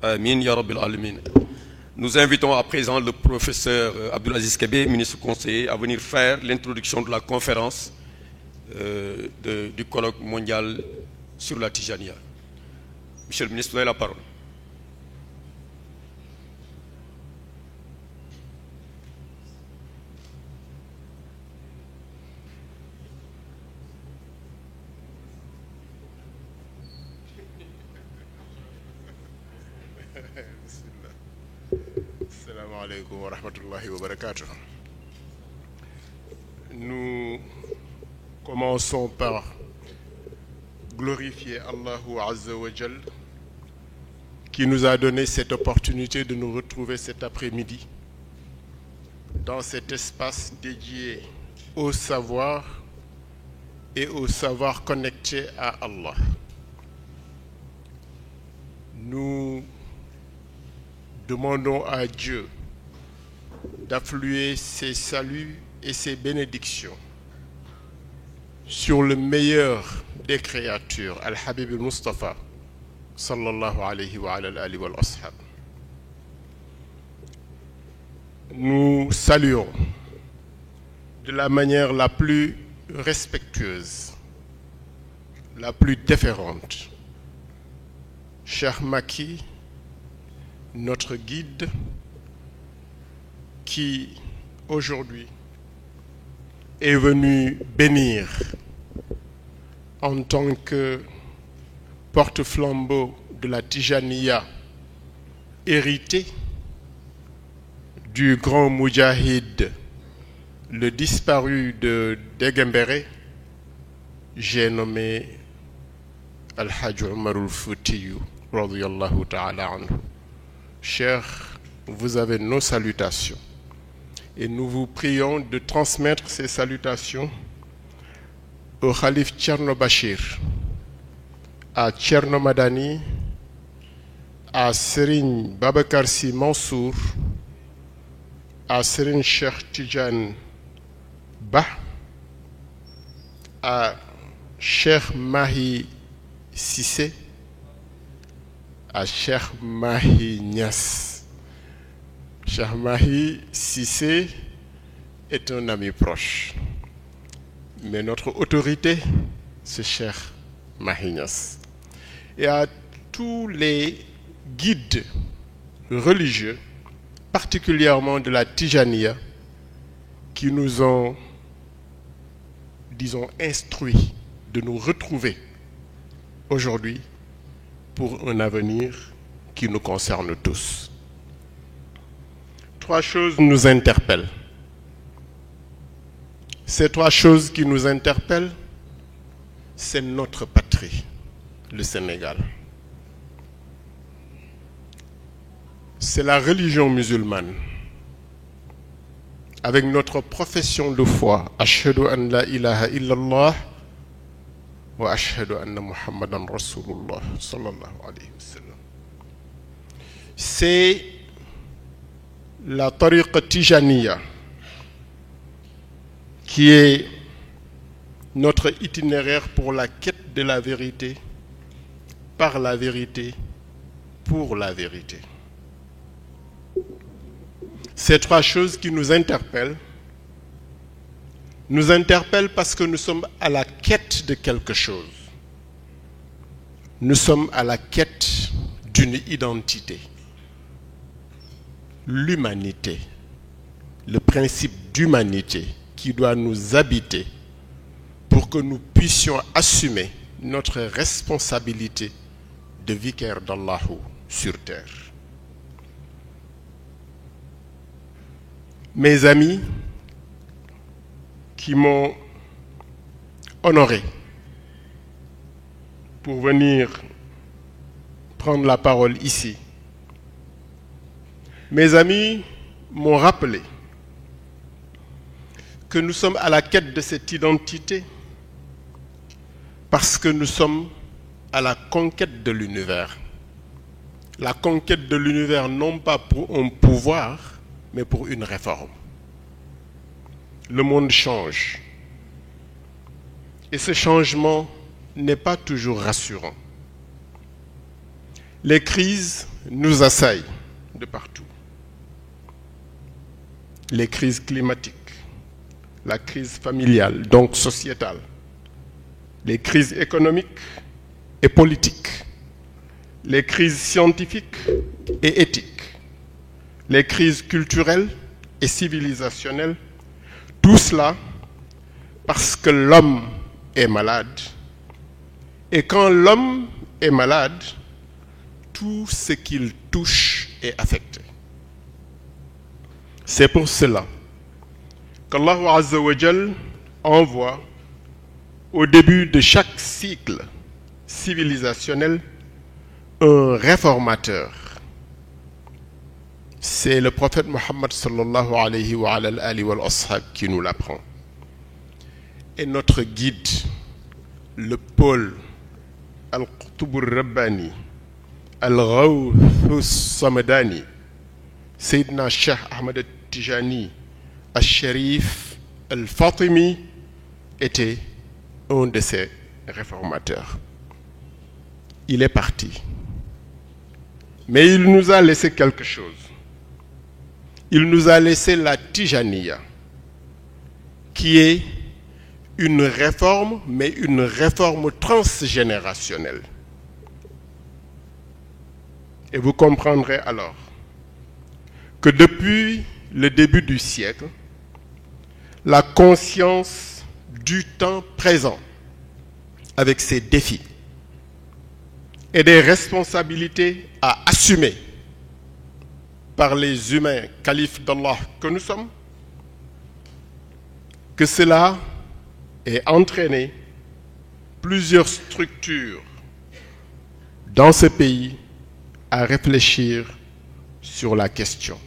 Amin ya Rabbil Alamin. Nous invitons à présent le professeur Abdulaziz Kébé, ministre conseiller, à venir faire l'introduction de la conférence du colloque mondial sur la Tijaniya. Monsieur le ministre, vous avez la parole. Assalamu alaikum wa rahmatullahi wa barakatuh. Nous commençons par glorifier Allahu Azza wa Jal qui nous a donné cette opportunité de nous retrouver cet après-midi dans cet espace dédié au savoir et au savoir connecté à Allah. Nous demandons à Dieu d'affluer ses saluts et ses bénédictions sur le meilleur des créatures, Al-Habib al-Mustafa, sallallahu alayhi wa ala alihi wal ashab. Nous saluons de la manière la plus respectueuse, la plus déférente, Cheikh Macky, notre guide, qui aujourd'hui est venu bénir en tant que porte-flambeau de la Tijaniya, hérité du grand Moudjahid, le disparu de Degembéré, j'ai nommé Al-Hajj Omar al-Foutiyou, radiyallahu ta'ala anhu. Chers, vous avez nos salutations et nous vous prions de transmettre ces salutations au Khalif Thierno Bachir, à Thierno Madani, à Serigne Babacar Sy Mansour, à Serigne Cheikh Tidiane Ba, à Cheikh Mahi Cissé, à Cheikh Mahi Niass. Cheikh Mahi Cissé est un ami proche, mais notre autorité, c'est Cheikh Mahi Niass. Et à tous les guides religieux, particulièrement de la Tijaniya, qui nous ont, disons, instruits de nous retrouver aujourd'hui pour un avenir qui nous concerne tous. Trois choses nous interpellent. Ces trois choses qui nous interpellent, c'est notre patrie, le Sénégal. C'est la religion musulmane, avec notre profession de foi, Ashhadu an la ilaha illallah wa ashhadu anna Muhammadan Rasulullah sallallahu alayhi wa sallam. C'est la tariqa Tijaniya qui est notre itinéraire pour la quête de la vérité, par la vérité, pour la vérité. Ces trois choses qui nous interpellent parce que nous sommes à la quête de quelque chose. Nous sommes à la quête d'une identité. L'humanité, le principe d'humanité qui doit nous habiter pour que nous puissions assumer notre responsabilité de vicaire d'Allahu sur terre. Mes amis qui m'ont honoré pour venir prendre la parole ici, mes amis m'ont rappelé que nous sommes à la quête de cette identité parce que nous sommes à la conquête de l'univers. La conquête de l'univers non pas pour un pouvoir, mais pour une réforme. Le monde change. Et ce changement n'est pas toujours rassurant. Les crises nous assaillent de partout. Les crises climatiques, la crise familiale, donc sociétale, les crises économiques et politiques, les crises scientifiques et éthiques, les crises culturelles et civilisationnelles, tout cela parce que l'homme est malade. Et quand l'homme est malade, tout ce qu'il touche est affecté. C'est pour cela qu'Allah Azza wa Jal envoie au début de chaque cycle civilisationnel un réformateur. C'est le prophète Mohammed sallallahu alayhi wa alihi wa ashab qui nous l'apprend. Et notre guide, le pôle Al-Qutb al-Rabbani, Al-Ghawth al-Samadani, Sayyidina Cheikh Ahmed al-Tijani, Al-Sharif al-Fatimi, était un de ces réformateurs. Il est parti. Mais il nous a laissé quelque chose. Il nous a laissé la Tijaniya, qui est une réforme, mais une réforme transgénérationnelle. Et vous comprendrez alors que depuis le début du siècle, la conscience du temps présent, avec ses défis et des responsabilités à assumer par les humains califes d'Allah que nous sommes, que cela ait entraîné plusieurs structures dans ce pays à réfléchir sur la question.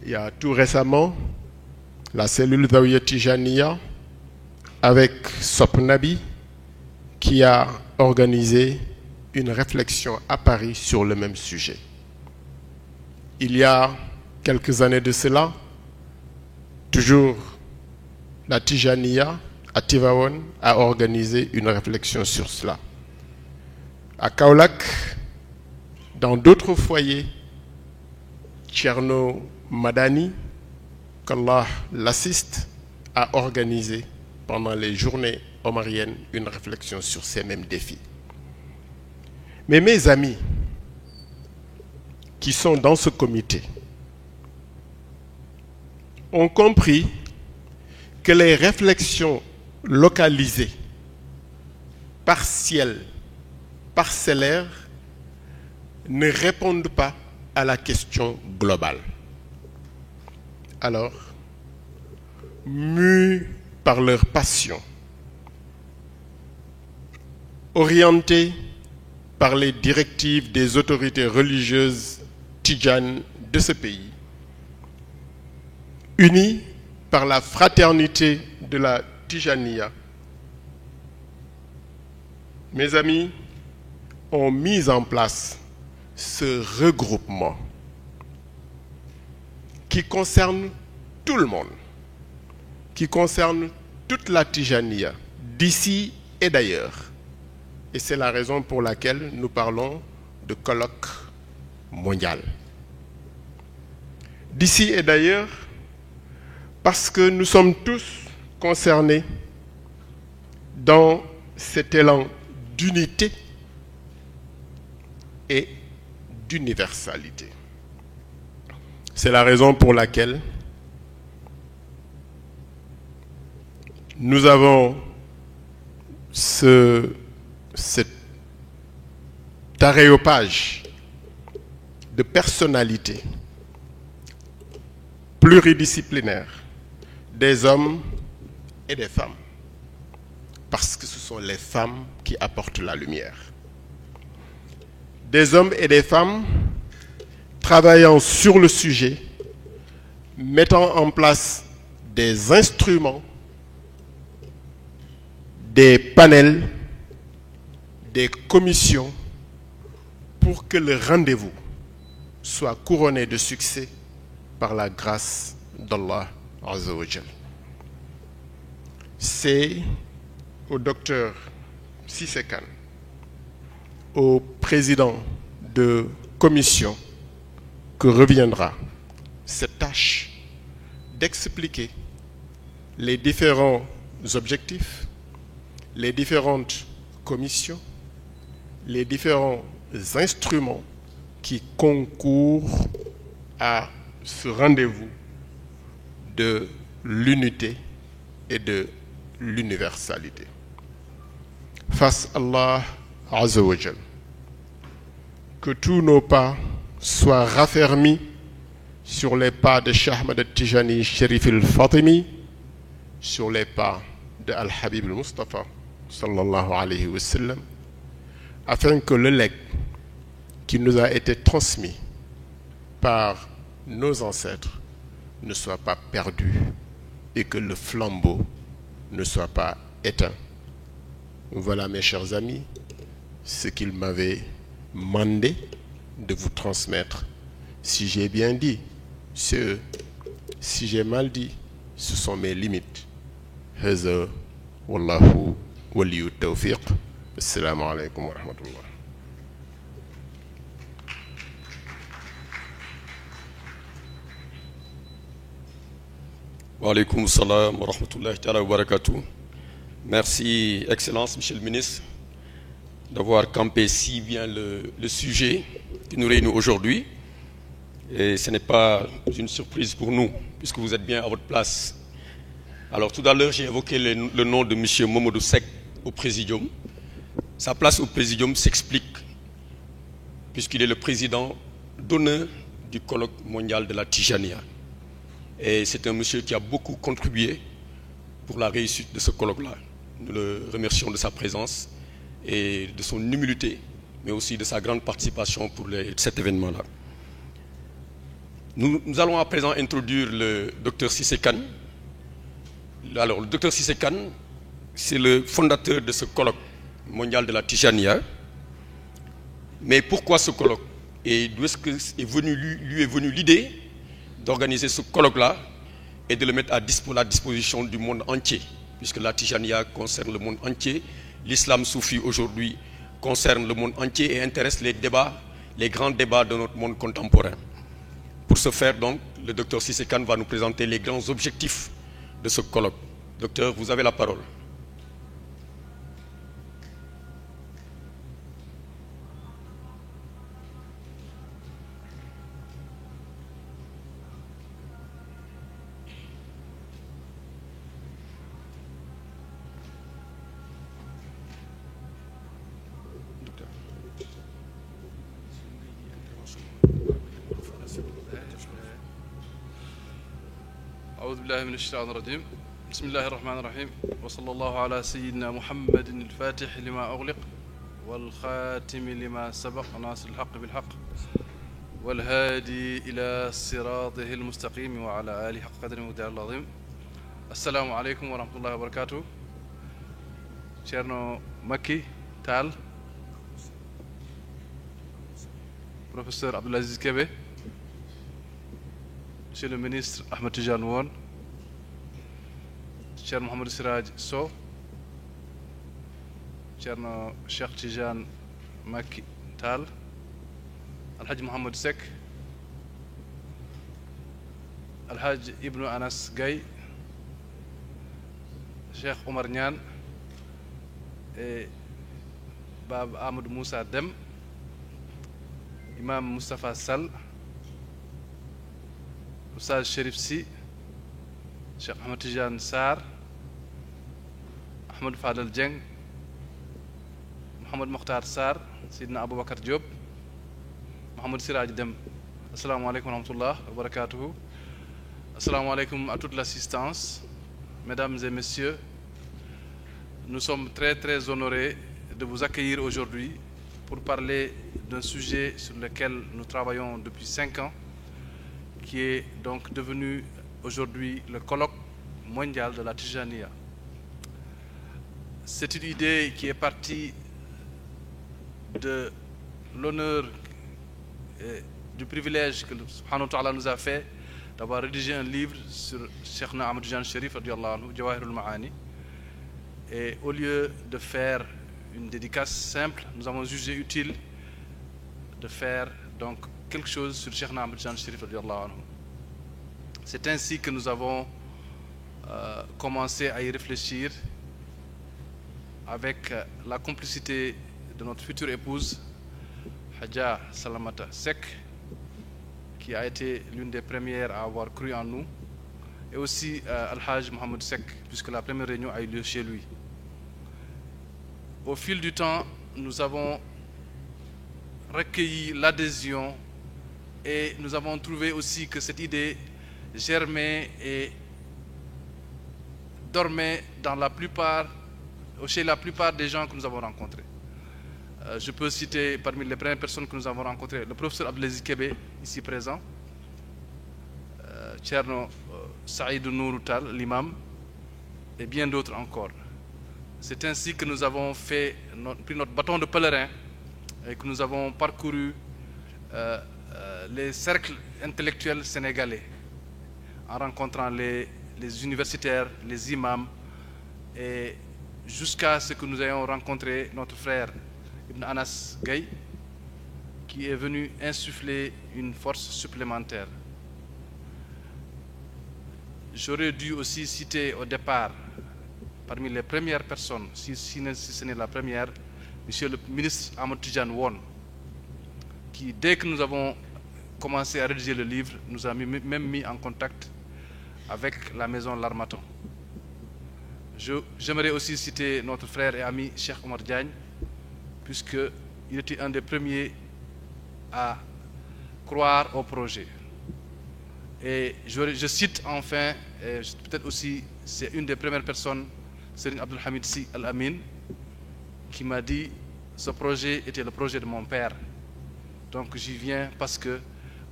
Il y a tout récemment la cellule Zawiya Tijaniya avec Sopnabi qui a organisé une réflexion à Paris sur le même sujet. Il y a quelques années de cela, toujours la Tijaniya à Tivaouane a organisé une réflexion sur cela. À Kaolack, dans d'autres foyers, Thierno Madani, qu'Allah l'assiste, a organisé pendant les journées omariennes une réflexion sur ces mêmes défis. Mais mes amis qui sont dans ce comité ont compris que les réflexions localisées, partielles, parcellaires, ne répondent pas à la question globale. Alors, mus par leur passion, orientés par les directives des autorités religieuses tidjanes de ce pays, unis par la fraternité de la Tijaniya, mes amis ont mis en place ce regroupement qui concerne tout le monde, qui concerne toute la Tijaniya, d'ici et d'ailleurs. Et c'est la raison pour laquelle nous parlons de colloque mondial. D'ici et d'ailleurs, parce que nous sommes tous concernés dans cet élan d'unité et d'universalité. C'est la raison pour laquelle nous avons cet aréopage de personnalités pluridisciplinaires, des hommes et des femmes, parce que ce sont les femmes qui apportent la lumière. Des hommes et des femmes travaillant sur le sujet, mettant en place des instruments, des panels, des commissions pour que le rendez-vous soit couronné de succès par la grâce d'Allah Azza wa Jal. C'est au docteur Cissé Kane, au président de commission que reviendra cette tâche d'expliquer les différents objectifs, les différentes commissions, les différents instruments qui concourent à ce rendez-vous de l'unité et de l'universalité. Fasse Allah Azza wa Jal, que tous nos pas soient raffermis sur les pas de Cheikh Ahmed Tijani Chérif al-Fatimi, sur les pas de Al-Habib al-Mustafa sallallahu alayhi wa sallam, afin que le legs qui nous a été transmis par nos ancêtres ne soit pas perdu et que le flambeau ne soit pas éteint. Voilà, mes chers amis, ce qu'il m'avait mandé de vous transmettre. Si j'ai bien dit, c'est eux. Si j'ai mal dit, ce sont mes limites. Haza wallahu waliyu tawfiq. Assalamu alaikum wa rahmatullah. Wa alaykoum salam wa rahmatullahi ta'ala wa barakatuh. Merci, Excellence, Monsieur le Ministre, d'avoir campé si bien le sujet qui nous réunit aujourd'hui. Et ce n'est pas une surprise pour nous, puisque vous êtes bien à votre place. Alors tout à l'heure, j'ai évoqué le nom de M. Momodou Seck au Présidium. Sa place au Présidium s'explique, puisqu'il est le président d'honneur du colloque mondial de la Tijania. Et c'est un monsieur qui a beaucoup contribué pour la réussite de ce colloque-là. Nous le remercions de sa présence et de son humilité, mais aussi de sa grande participation pour cet événement-là. Nous allons à présent introduire le docteur Cissé Kane. Alors, le docteur Cissé Kane, c'est le fondateur de ce colloque mondial de la Tijania. Mais pourquoi ce colloque? Et d'où est-ce que lui est venue l'idée d'organiser ce colloque-là et de le mettre à la disposition du monde entier, puisque la Tijania concerne le monde entier, l'islam soufi aujourd'hui concerne le monde entier et intéresse les grands débats de notre monde contemporain. Pour ce faire, donc, le docteur Cissé Kane va nous présenter les grands objectifs de ce colloque. Docteur, vous avez la parole. أعوذ بالله من الشيطان الرجيم بسم الله الرحمن الرحيم وصلى الله على سيدنا محمد الفاتح لما أغلق والخاتم لما سبق ناصر الحق بالحق والهادي إلى صراطه المستقيم وعلى آله حق قدره ومقداره العظيم. السلام عليكم ورحمة الله وبركاته. Ceerno Makki Tall, professeur Abdoul Aziz Kébé, Monsieur le ministre Ahmed Tidiane Wone, Ceerno Mouhamadou Siraj Sow, Ceerno Cheikh Tidiane Makki Tall, Alhaji Mouhamadou Seck, Alhaji Ibnu Anas Gaye, Cheikh Oumar Niane et Baba Amadou Moussa Dem, Imam Moustapha Sall, Oustaz Chérif Sy, Cheikh Ahmed Tidiane Sarr, Ahmed Fadel Dieng, Mohamed Mokhtar Sarr, Sidna Aboubacar Diop, Mohamed Siraj Dem. Assalamu alaikum wa rahmatullah wa barakatuhu. Assalamu alaikum à toute l'assistance. Mesdames et messieurs, nous sommes très très honorés de vous accueillir aujourd'hui pour parler d'un sujet sur lequel nous travaillons depuis 5 ans, qui est donc devenu aujourd'hui le colloque mondial de la Tijania. C'est une idée qui est partie de l'honneur et du privilège que le Subhanahu wa Ta'ala nous a fait d'avoir rédigé un livre sur Cheikh Ahmed Tidiane Chérif radiyallahu anhu, Jawahirul Ma'ani. Et au lieu de faire une dédicace simple, nous avons jugé utile de faire donc quelque chose sur Cheikh Ahmed Tidiane Chérif radiyallahu anhu. C'est ainsi que nous avons commencé à y réfléchir avec la complicité de notre future épouse, Hadja Salamata Seck, qui a été l'une des premières à avoir cru en nous, et aussi Al-Hajj Mohamed Seck, puisque la première réunion a eu lieu chez lui. Au fil du temps, nous avons recueilli l'adhésion et nous avons trouvé aussi que cette idée germait et dormait chez la plupart des gens que nous avons rencontrés. Je peux citer parmi les premières personnes que nous avons rencontrées le professeur Abdelaziz Kébé, ici présent, Thierno Saïd Nourou Tall, l'imam, et bien d'autres encore. C'est ainsi que nous avons pris notre bâton de pèlerin et que nous avons parcouru les cercles intellectuels sénégalais en rencontrant les universitaires, les imams, et jusqu'à ce que nous ayons rencontré notre frère Ibn Anas Gaye, qui est venu insuffler une force supplémentaire. J'aurais dû aussi citer au départ, parmi les premières personnes, si ce n'est la première, Monsieur le ministre Amadou Tidiane Won, qui, dès que nous avons commencé à rédiger le livre, nous a même mis en contact avec la maison L'Harmattan. J'aimerais aussi citer notre frère et ami Cheikh Omar Diagne, puisqu'il était un des premiers à croire au projet. Et je cite enfin, et peut-être aussi, c'est une des premières personnes, Serigne Abdul Hamid Sy Al Amin, qui m'a dit ce projet était le projet de mon père. Donc j'y viens parce que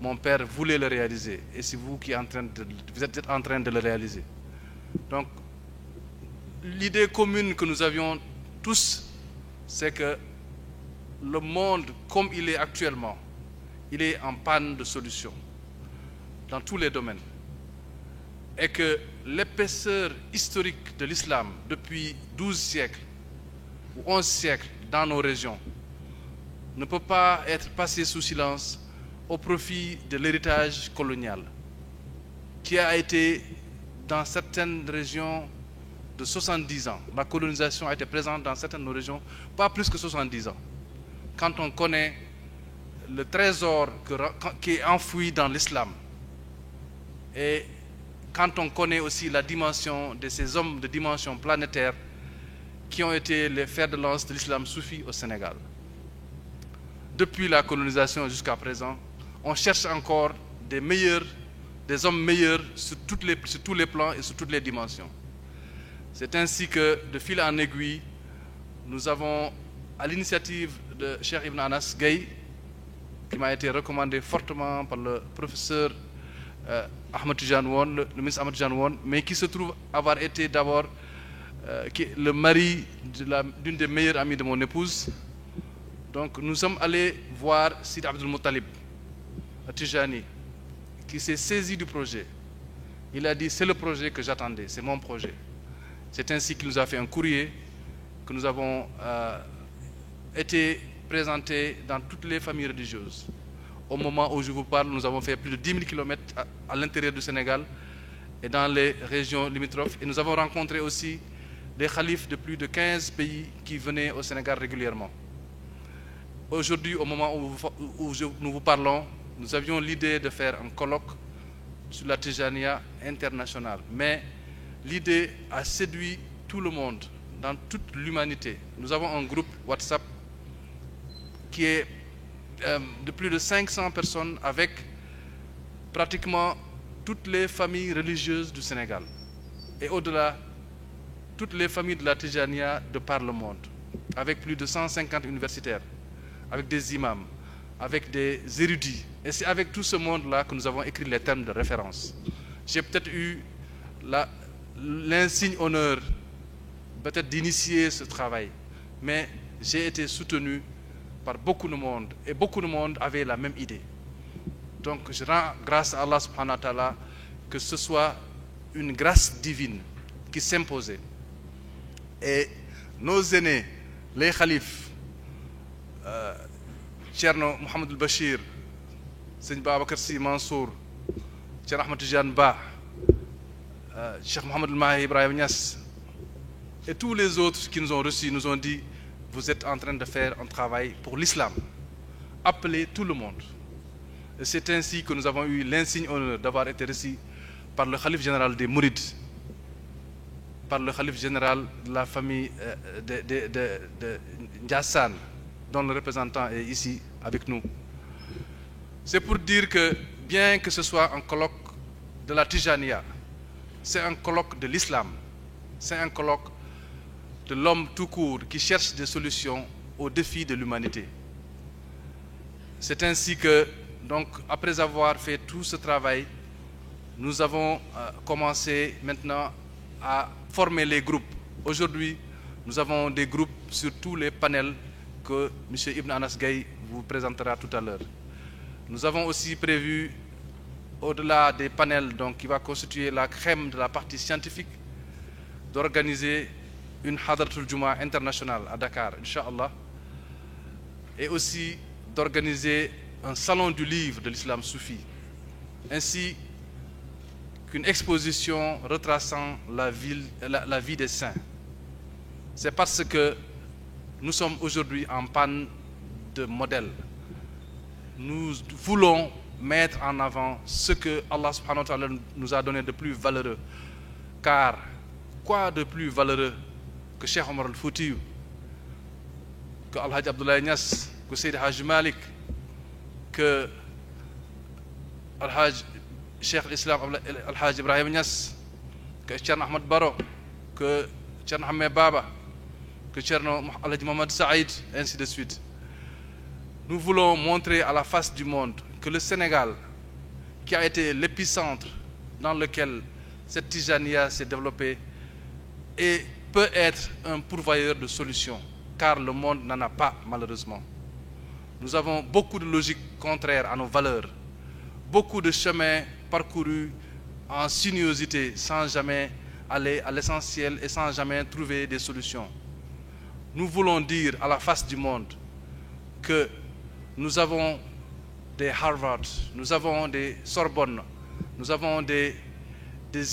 mon père voulait le réaliser et c'est vous qui vous êtes en train de le réaliser. Donc l'idée commune que nous avions tous, c'est que le monde comme il est actuellement, il est en panne de solutions dans tous les domaines, et que l'épaisseur historique de l'islam depuis 12 siècles ou 11 siècles dans nos régions ne peut pas être passée sous silence au profit de l'héritage colonial qui a été dans certaines régions de 70 ans. La colonisation a été présente dans certaines régions, pas plus que 70 ans. Quand on connaît le trésor qui est enfoui dans l'islam, et quand on connaît aussi la dimension de ces hommes de dimension planétaire qui ont été les fers de lance de l'islam soufi au Sénégal. Depuis la colonisation jusqu'à présent, on cherche encore des hommes meilleurs sur tous les plans et sur toutes les dimensions. C'est ainsi que, de fil en aiguille, nous avons, à l'initiative de Cheikh Ibn Anas Gaye, qui m'a été recommandé fortement par le professeur Ahmed Tidiane Won, le ministre Ahmed Tidiane Won, mais qui se trouve avoir été d'abord le mari d'une des meilleures amies de mon épouse. Donc nous sommes allés voir Sidi Abdul Muttalib à Tijani, qui s'est saisi du projet. Il a dit: c'est le projet que j'attendais, c'est mon projet. C'est ainsi qu'il nous a fait un courrier que nous avons été présentés dans toutes les familles religieuses. Au moment où je vous parle, nous avons fait plus de 10 000 km à l'intérieur du Sénégal et dans les régions limitrophes. Et nous avons rencontré aussi des khalifes de plus de 15 pays qui venaient au Sénégal régulièrement. Aujourd'hui, au moment où nous vous parlons, nous avions l'idée de faire un colloque sur la Tijaniya internationale. Mais l'idée a séduit tout le monde, dans toute l'humanité. Nous avons un groupe WhatsApp qui est de plus de 500 personnes avec pratiquement toutes les familles religieuses du Sénégal. Et au-delà, toutes les familles de la Tijaniya de par le monde, avec plus de 150 universitaires, avec des imams, avec des érudits. Et c'est avec tout ce monde-là que nous avons écrit les termes de référence. J'ai peut-être eu l'insigne honneur peut-être d'initier ce travail, mais j'ai été soutenu par beaucoup de monde, et beaucoup de monde avait la même idée. Donc je rends grâce à Allah subhanahu wa ta'ala que ce soit une grâce divine qui s'imposait. Et nos aînés, les khalifes, Thierno Mouhamadou Bachir Sëñ Babacar Sy Mansour Thierno Ahmed Tidiane Ba Cheikh Mouhamadou Mahi Ibrahim Niass et tous les autres qui nous ont reçus nous ont dit vous êtes en train de faire un travail pour l'islam. Appelez tout le monde. Et c'est ainsi que nous avons eu l'insigne honneur d'avoir été reçus par le khalife général des Mourides, par le khalife général de la famille de Ndiassane, dont le représentant est ici avec nous. C'est pour dire que bien que ce soit un colloque de la Tijaniya, c'est un colloque de l'islam, c'est un colloque de l'homme tout court qui cherche des solutions aux défis de l'humanité. C'est ainsi que, donc, après avoir fait tout ce travail, nous avons commencé maintenant à former les groupes. Aujourd'hui, nous avons des groupes sur tous les panels que M. Ibn Anas Gaye vous présentera tout à l'heure. Nous avons aussi prévu, au-delà des panels donc, qui va constituer la crème de la partie scientifique, d'organiser une Hadratul Juma internationale à Dakar, Inch'Allah, et aussi d'organiser un salon du livre de l'islam soufi, ainsi qu'une exposition retraçant la vie des saints. C'est parce que nous sommes aujourd'hui en panne de modèles. Nous voulons mettre en avant ce que Allah subhanahu wa ta'ala nous a donné de plus valeureux. Car quoi de plus valeureux que Cheikh Omar al-Fouti, que Al-Hajj Abdoulaye Niass, que Seydi Hajj Malik, que Al-Hajj Cheikh l'Islam Al-Hajj Ibrahim Niass, que Thierno Ahmad Baro, que Thierno Ahmed Baba, que Thierno Al-Hajj Mohamed Saïd, ainsi de suite. Nous voulons montrer à la face du monde que le Sénégal, qui a été l'épicentre dans lequel cette Tijaniya s'est développée, et peut être un pourvoyeur de solutions, car le monde n'en a pas malheureusement. Nous avons beaucoup de logiques contraires à nos valeurs, beaucoup de chemins parcourus en sinuosité sans jamais aller à l'essentiel et sans jamais trouver des solutions. Nous voulons dire à la face du monde que nous avons des Harvard, nous avons des Sorbonne, nous avons des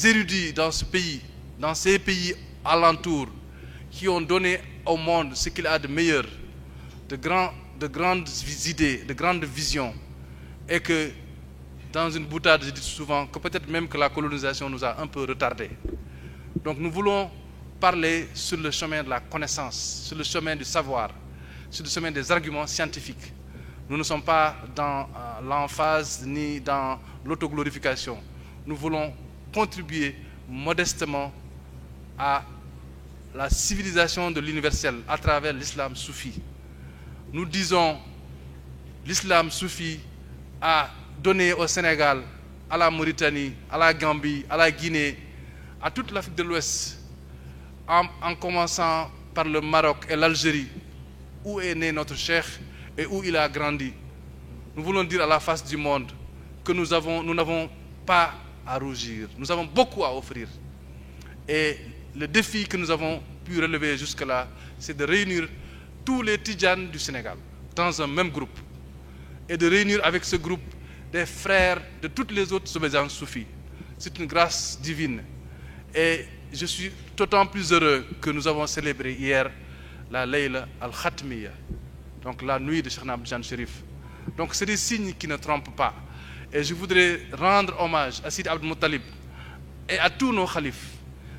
érudits dans ce pays, dans ces pays alentours, qui ont donné au monde ce qu'il a de meilleur, de grandes idées, de grandes visions, et que dans une boutade, je dis souvent que peut-être même que la colonisation nous a un peu retardés. Donc nous voulons parler sur le chemin de la connaissance, sur le chemin du savoir, sur le chemin des arguments scientifiques. Nous ne sommes pas dans l'emphase ni dans l'autoglorification. Nous voulons contribuer modestement à la civilisation de l'universel à travers l'islam soufi. Nous disons l'islam soufi a donné au Sénégal, à la Mauritanie, à la Gambie, à la Guinée, à toute l'Afrique de l'Ouest, en commençant par le Maroc et l'Algérie, où est né notre cheikh et où il a grandi. Nous voulons dire à la face du monde que nous n'avons pas à rougir, nous avons beaucoup à offrir. Et le défi que nous avons pu relever jusque-là, c'est de réunir tous les Tidjanes du Sénégal dans un même groupe et de réunir avec ce groupe des frères de toutes les autres obédiences soufis. C'est une grâce divine. Et je suis d'autant plus heureux que nous avons célébré hier la Layla al-Khatmiya, donc la nuit de Cheikh Abdou Chérif. Donc c'est des signes qui ne trompent pas. Et je voudrais rendre hommage à Sidi Abdel Muttalib et à tous nos khalifs,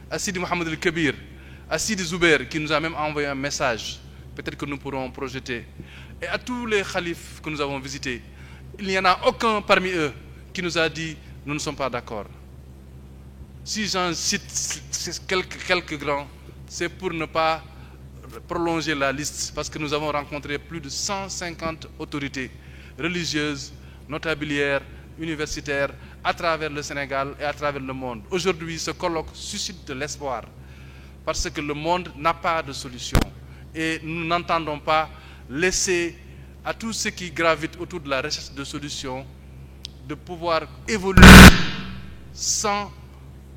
à Sidi Mohamed el-Kabir, à Sidi Zouber qui nous a même envoyé un message, peut-être que nous pourrons projeter, et à tous les khalifs que nous avons visités. Il n'y en a aucun parmi eux qui nous a dit « nous ne sommes pas d'accord ». Si j'en cite quelques grands, c'est pour ne pas prolonger la liste, parce que nous avons rencontré plus de 150 autorités religieuses, notabilières, universitaires, à travers le Sénégal et à travers le monde. Aujourd'hui, ce colloque suscite de l'espoir, parce que le monde n'a pas de solution. Et nous n'entendons pas laisser à tous ceux qui gravitent autour de la recherche de solutions de pouvoir évoluer sans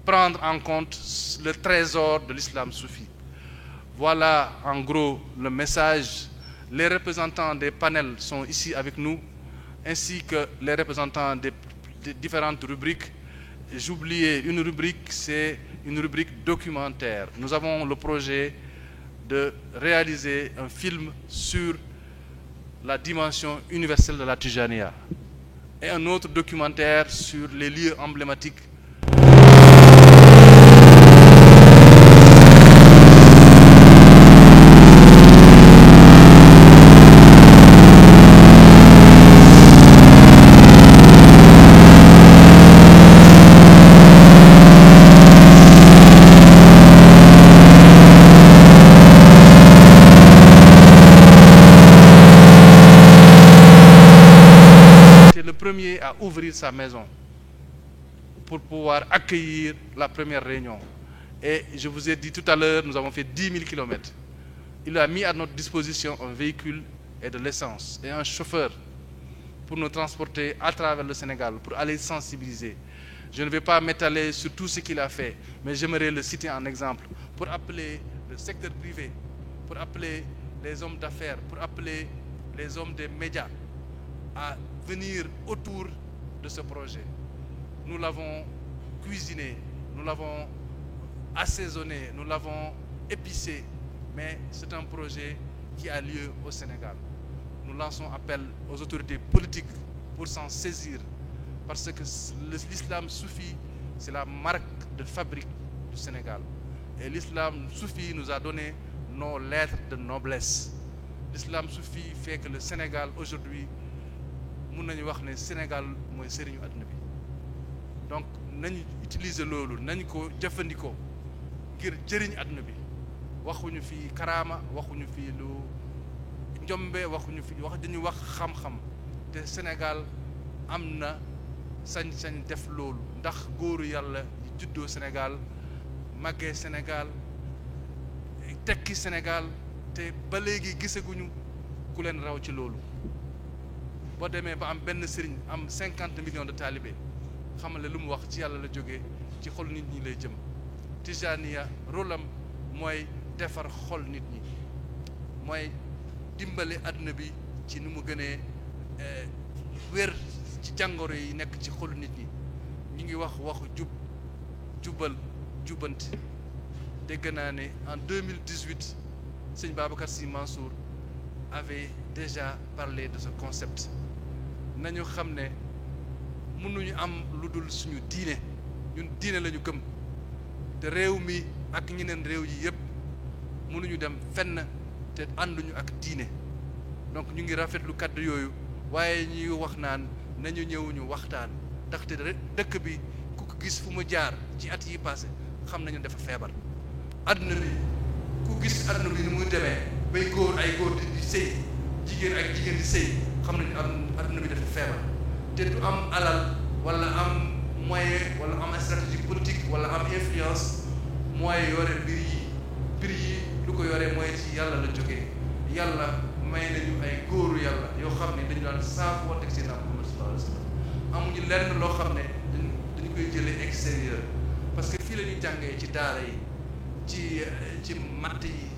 prendre en compte le trésor de l'islam soufi. Voilà en gros le message Les représentants des panels sont ici avec nous, ainsi que les représentants des différentes rubriques. J'oubliais une rubrique, c'est une rubrique documentaire. Nous avons le projet de réaliser un film sur la dimension universelle de la Tijaniya et un autre documentaire sur les lieux emblématiques. Premier à ouvrir sa maison pour pouvoir accueillir la première réunion. Et je vous ai dit tout à l'heure, nous avons fait 10 000 kilomètres. Il a mis à notre disposition un véhicule et de l'essence et un chauffeur pour nous transporter à travers le Sénégal, pour aller sensibiliser. Je ne vais pas m'étaler sur tout ce qu'il a fait, mais j'aimerais le citer en exemple pour appeler le secteur privé, pour appeler les hommes d'affaires, pour appeler les hommes des médias à venir autour de ce projet. Nous l'avons cuisiné, nous l'avons assaisonné, nous l'avons épicé, mais c'est un projet qui a lieu au Sénégal. Nous lançons appel aux autorités politiques pour s'en saisir, parce que l'islam soufi, c'est la marque de fabrique du Sénégal. Et l'islam soufi nous a donné nos lettres de noblesse. L'islam soufi fait que le Sénégal aujourd'hui, mun nañu wax ne Sénégal mooy sëriñu àdduna bi. Donc nañu utiliser loolu, nañu ko jëfandikoo ngir jëriñ àdduna bi. Waxuñu fi karaama, waxuñu fi lu njombe, waxuñu fi dañu wax xam-xam. Te Sénégal am na sañ-sañ def loolu ndax góoru yàlla yi juddoo Sénégal, màggee Sénégal, tekki Sénégal te ba léegi gisaguñu ku leen raw ci loolu. boo demee ba am benn sëriñ am 50 millions de talibé xamale lu mu wax ci yàlla la jógee ci xol nit ñi lay jëm. Tijaniya rôle am mooy defar xol nit ñi, mooy dimbale àdduna bi ci ni mu gënee wér ci jàngoro yi nekk ci xolu nit ñi. ñu ngi wax waxu jubal jubanti. Dégg naa ne en 2018 sëñ Babacar Sy Mansour avait déjà parlé de ce concept. Nañu xam ne mënuñu am lu dul suñu diine, ñun diine lañu gëm te réew mi ak ñeneen réew yi yëpp mënuñu dem fenn te ànduñu ak diine. Donc ñu ngi rafetlu kàddu yooyu, waaye ñuy wax naan nañu ñëw ñu waxtaan ndaxte dëkk bi ku ko gis fu mu jaar ci at yi passé xam nañu dafa feebar. Àdduna bi ku gis àdduna bi ni muy demee bay góor ay góor di sëy, jigéen ak jigéen di sëy, xam nañu àdduna bi dafa feebar te du am alal wala am moyen wala am stratégie politique wala am influence mooy yore mbir yi lu ko yore mooy ci yàlla la jógee. Yàlla may nañu ay góoru yàlla yoo xam ne dañu daan saafu wante ak seen Muhammad sallallahu alayhi wa sallam. Amuñu lenn loo xam ne dañu koy jëlee extérieur, parce que fii la ñuy jàngee ci daara yi, ci matt yi,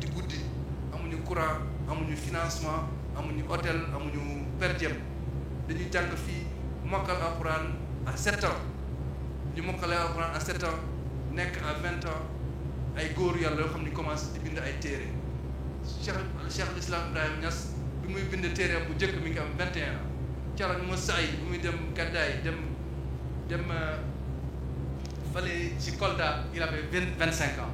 ci guddi. Amuñu courant, amuñu financement, amuñu hôtel, amuñu per diem. Dañuy jàng fii mokkal alxuraan à 7 ans. ñu mokkalee alxuraan à 7 ans nekk à 20 ans ay góor yàlla yoo xam ne commencé di bind ay téere. Cheikh Islam Ibrahima Niass bi muy bind téere bu njëkk mi ngi am 21 ans. Thiara Moussa yi bi muy dem gàddaay dem fale ci Kolda il avait 25 ans.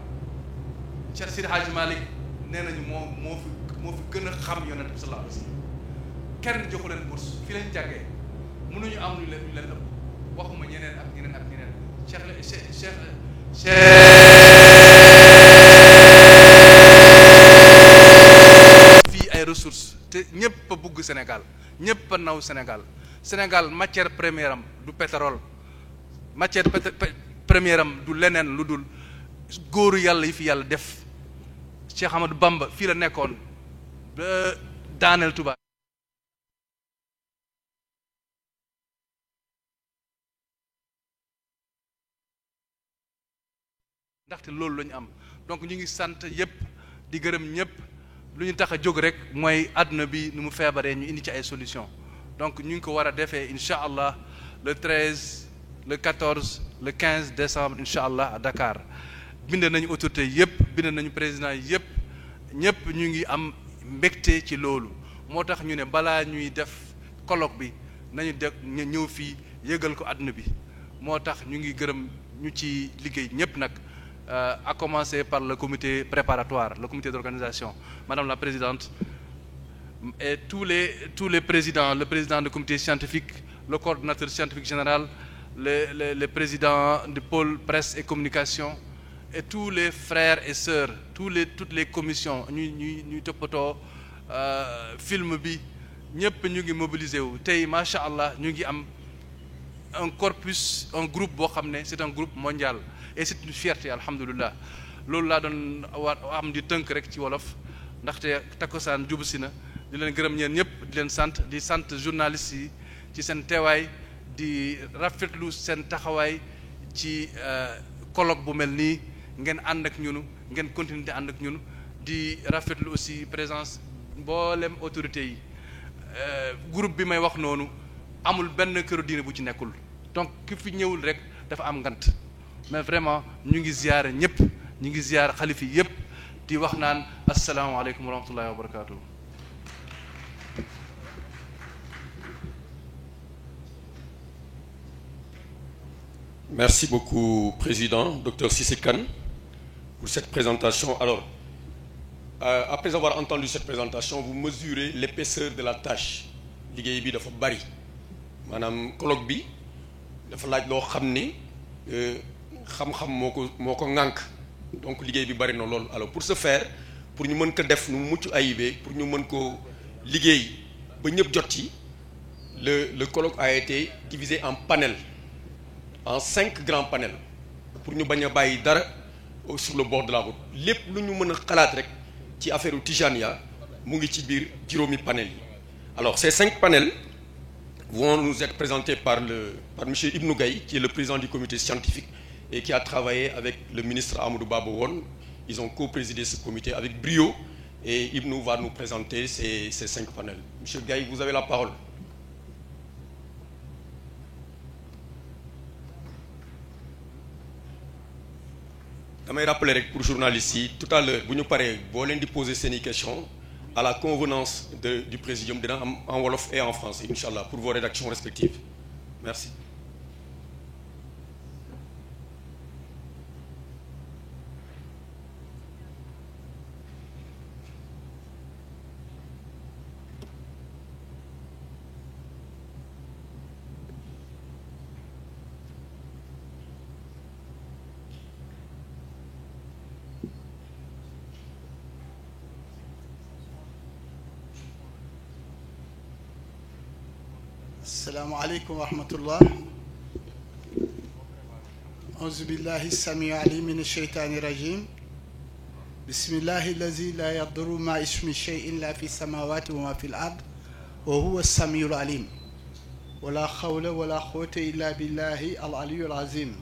Cheikh Sidi Hadji Malick nee nañu moo fi gën a xam yonent bi sallallahu alayhi wa sallam. Kenn joxu leen bourse fii lañ jàngee mënuñu am lu leen ëpp, waxuma ñeneen ak ñeneen ak ñeneen. Fii ay ressources te ñëpp a bugg Sénégal, ñëpp a naw Sénégal matière première am du pétrole, matière première am du leneen lu dul góoru yàlla yi fi yàlla def. Cheikh Ahmadou Bamba fii la nekkoon ba daaneel Touba. Ndaxte loolu la ñu am. Donc ñu ngi sant yëpp di gërëm ñëpp lu ñu tax a jóg rek mooy àdduna bi nu mu feebaree ñu indi ci ay solution donc ñu ngi ko war a defee incha allah le 13 le 14 le 15 décembre incha allah à Dakar bind nañu autorité yëpp bind nañu président yëpp ñëpp ñu ngi am mbégte ci loolu moo tax ñu ne balaa ñuy def colloque bi nañu def ñëw fii yëgal ko àdduna bi moo tax ñu ngi gërëm ñu ci liggéey ñëpp nag à commencer par le comité préparatoire le comité d'organisation madame la présidente et tous les présidents le président du comité scientifique le coordonnateur scientifique général le président du pôle presse et communication et tous les frères et sœurs toutes les commissions ñuy toppatoo film bi ñëpp ñu ngi mobilisé wu tey macha allah ñu ngi am un corpus un groupe boo xam ne c'est un groupe mondial et c'est une fierté alhamdulilah loolu laa doon am di tënk rek ci wolof ndaxte takkusaan jubu si na di leen gërëm ñeen ñëpp di leen di sant journalistes yi ci seen teewaay di rafetlu seen taxawaay ci colloque bu mel nii ngeen ànd ak ñunu ngeen continuer di ànd ak ñunu di rafetlu aussi présence mboolem autorités yi groupe bi may wax noonu amul benn këru diine bu ci nekkul donc ki fi ñëwul rek dafa am ngant mais vraiment ñu ngi ziyaare ñëpp ñu ngi ziyaar xalifi yëpp di wax naan asalaamaaleykum wa rahmatullahi wa barakatuh. Merci beaucoup, Président, Dr Cissé Kane, pour cette présentation. Alors, après avoir entendu cette présentation, vous mesurez l'épaisseur de la tâche. liggéey bi dafa bari maanaam colloque bi dafa laaj loo xam ni xam-xam moo ko ŋànk donc liggéey bi bari na loolu. Alors pour ce faire pour ñu mën ko def nu mucc ayibee pour ñu mën ko liggéey ba ñëpp jot ci le colloque a été divisé en panels en 5 grands panels pour ñu bañ a bàyyi dara sur le bord de la route lépp lu ñu mën a xalaat rek ci affaire u Tijaniya mu ngi ci biir juróomi panel yi. Alors ces 5 panels vont nous être présentés par monsieur Ibnou Gaye qui est le président du comité scientifique et qui a travaillé avec le ministre Amadou Baba Won. Ils ont co-présidé ce comité avec brio et Ibnou va nous présenter ces 5 panels. Monsieur Gaye, vous avez la parole. damay rappeler rek pour journalistes yi tout à l'heure bu ñu paree boo leen di poser seeni questions à la convenance du présidium dina am en wolof et en français inchallah pour vos rédactions respectives merci. السلام عليكم ورحمة الله. أعوذ بالله السميع العليم من الشيطان الرجيم. بسم الله الذي لا يضر مع اسم شيء إلا في السماوات وما في الأرض وهو السميع العليم. ولا حول ولا قوة إلا بالله العلي العظيم.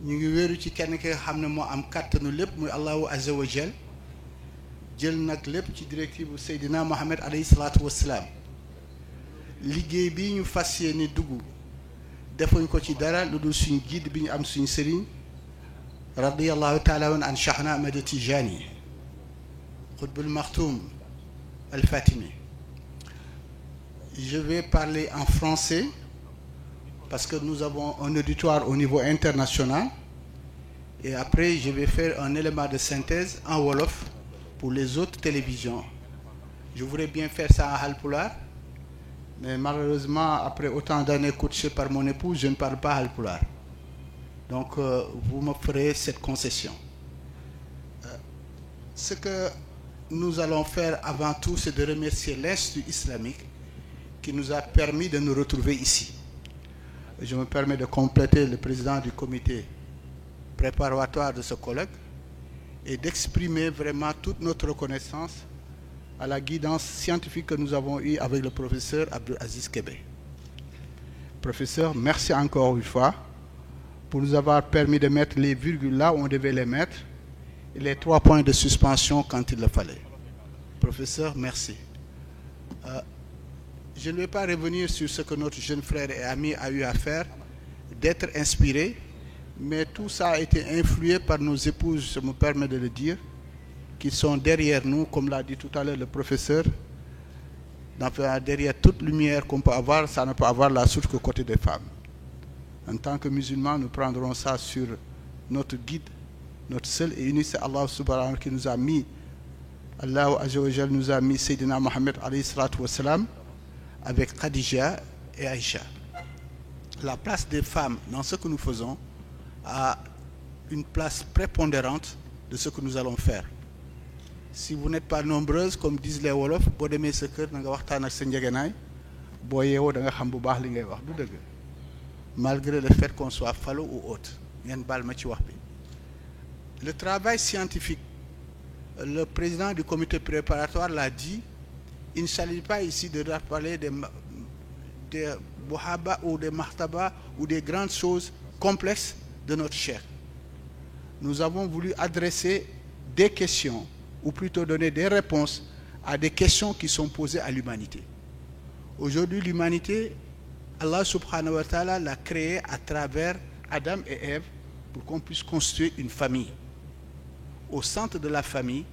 ñu ngi wéeru ci kenn ki nga xam ne moo am kàttanu lépp muy Allahu azza wa jal jël nag lépp ci directive bu Seydina Mohamed alayhi salaatu wassalaam. liggéey bi ñu fas yéene dugg defuñ ko ci dara lu dul suñ guide bi ñu am suñ sëriñ radiyallahu taala an Cheikhna Ahmed Tijani Qutbul Maktoum al Fatimi. Je vais parler en français parce que nous avons un auditoire au niveau international et après je vais faire un élément de synthèse en wolof pour les autres télévisions. Je voudrais bien faire ça en halpulaar. Mais malheureusement, après autant d'années coachées par mon épouse, je ne parle pas halpulaar. Donc, vous me ferez cette concession. Ce que nous allons faire avant tout, c'est de remercier l'Institut islamique qui nous a permis de nous retrouver ici. Je me permets de compléter le président du comité préparatoire de ce colloque et d'exprimer vraiment toute notre reconnaissance à la guidance scientifique que nous avons eue avec le professeur Abdul Aziz Kébé. Professeur, merci encore une fois pour nous avoir permis de mettre les virgules là où on devait les mettre et les 3 points de suspension quand il le fallait. Professeur, merci. Je ne vais pas revenir sur ce que notre jeune frère et ami a eu à faire, d'être inspiré, mais tout ça a été influé par nos épouses, je me permets de le dire, qui sont derrière nous, comme l'a dit tout à l'heure le professeur. Derrière toute lumière qu'on peut avoir, ça ne peut avoir la source que côté des femmes. En tant que musulmans, nous prendrons ça sur notre guide, notre seul et unique, c'est Allah subhanahu wa ta'ala qui nous a mis, Allah azza wa jalla nous a mis Sayyidina Mohammed alayhi salatu wa salam avec Khadija et Aïcha. La place des femmes dans ce que nous faisons a une place prépondérante de ce que nous allons faire. Si vous n'êtes pas nombreuses, comme disent les Wolofs, boo demee sa kër na nga waxtaan ak sa njëgënaay boo yeewoo da nga xam bu baax li ngay wax du dëgg malgré le fait qu'on soit fallo ou autre ngeen baal ma ci wax bi. Le travail scientifique, le président du comité préparatoire l'a dit, il ne s'agit pas ici de parler des bohaba ou des mahtaba ou des grandes choses complexes de notre chair. Nous avons voulu adresser des questions, ou plutôt donner des réponses à des questions qui sont posées à l'humanité. Aujourd'hui, l'humanité, Allah subhanahu wa ta'ala l'a créée à travers Adam et Ève pour qu'on puisse construire une famille. Au centre de la famille,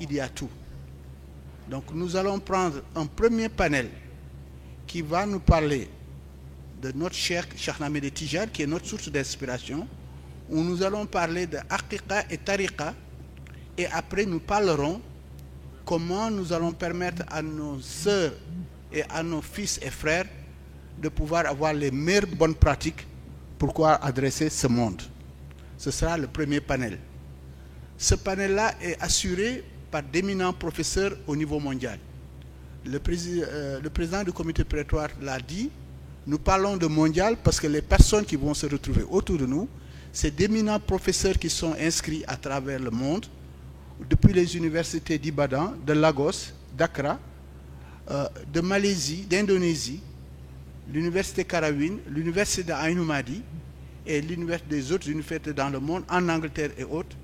il y a tout. Donc nous allons prendre un premier panel qui va nous parler de notre cher Cheikh Ahmed Tijan, qui est notre source d'inspiration, où nous allons parler de Aqiqa et Tariqa, et après nous parlerons comment nous allons permettre à nos sœurs et à nos fils et frères de pouvoir avoir les meilleures bonnes pratiques pour pouvoir adresser ce monde. Ce sera le premier panel. Ce panel-là est assuré par d'éminents professeurs au niveau mondial. Le président du comité préparatoire l'a dit, nous parlons de mondial parce que les personnes qui vont se retrouver autour de nous, c'est d'éminents professeurs qui sont inscrits à travers le monde, depuis les universités d'Ibadan, de Lagos, d'Accra, de Malaisie, d'Indonésie, l'université Karawin, l'université d'Aïn Madi et des autres universités dans le monde, en Angleterre et autres,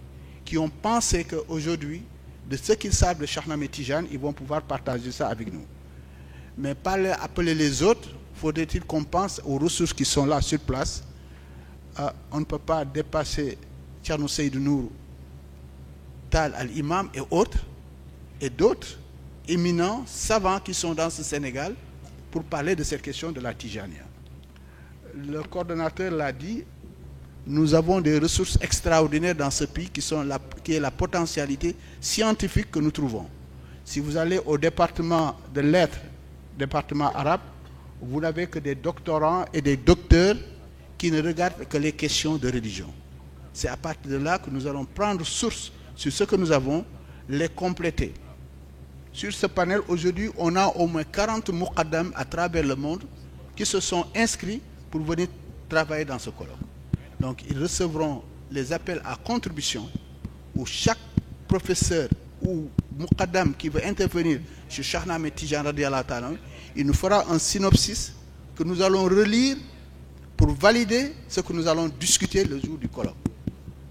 qui ont pensé qu'aujourd'hui, de ce qu'ils savent de Cheikh Ahmed Tijan, ils vont pouvoir partager ça avec nous. Mais pas appeler les autres, faudrait-il qu'on pense aux ressources qui sont là sur place. On ne peut pas dépasser Thierno Seydou Nourou, Tal al-Imam et autres, et d'autres éminents savants qui sont dans ce Sénégal pour parler de cette question de la Tijania. Le coordonnateur l'a dit, nous avons des ressources extraordinaires dans ce pays qui est la potentialité scientifique que nous trouvons. Si vous allez au département de lettres, département arabe, vous n'avez que des doctorants et des docteurs qui ne regardent que les questions de religion. C'est à partir de là que nous allons prendre source sur ce que nous avons, les compléter. Sur ce panel, aujourd'hui, on a au moins 40 muqaddam à travers le monde qui se sont inscrits pour venir travailler dans ce colloque. Donc, ils recevront les appels à contribution où chaque professeur ou muqaddam qui veut intervenir sur Cheikh Ahmed Tijan radiyallahu ta'ala, il nous fera un synopsis que nous allons relire pour valider ce que nous allons discuter le jour du colloque.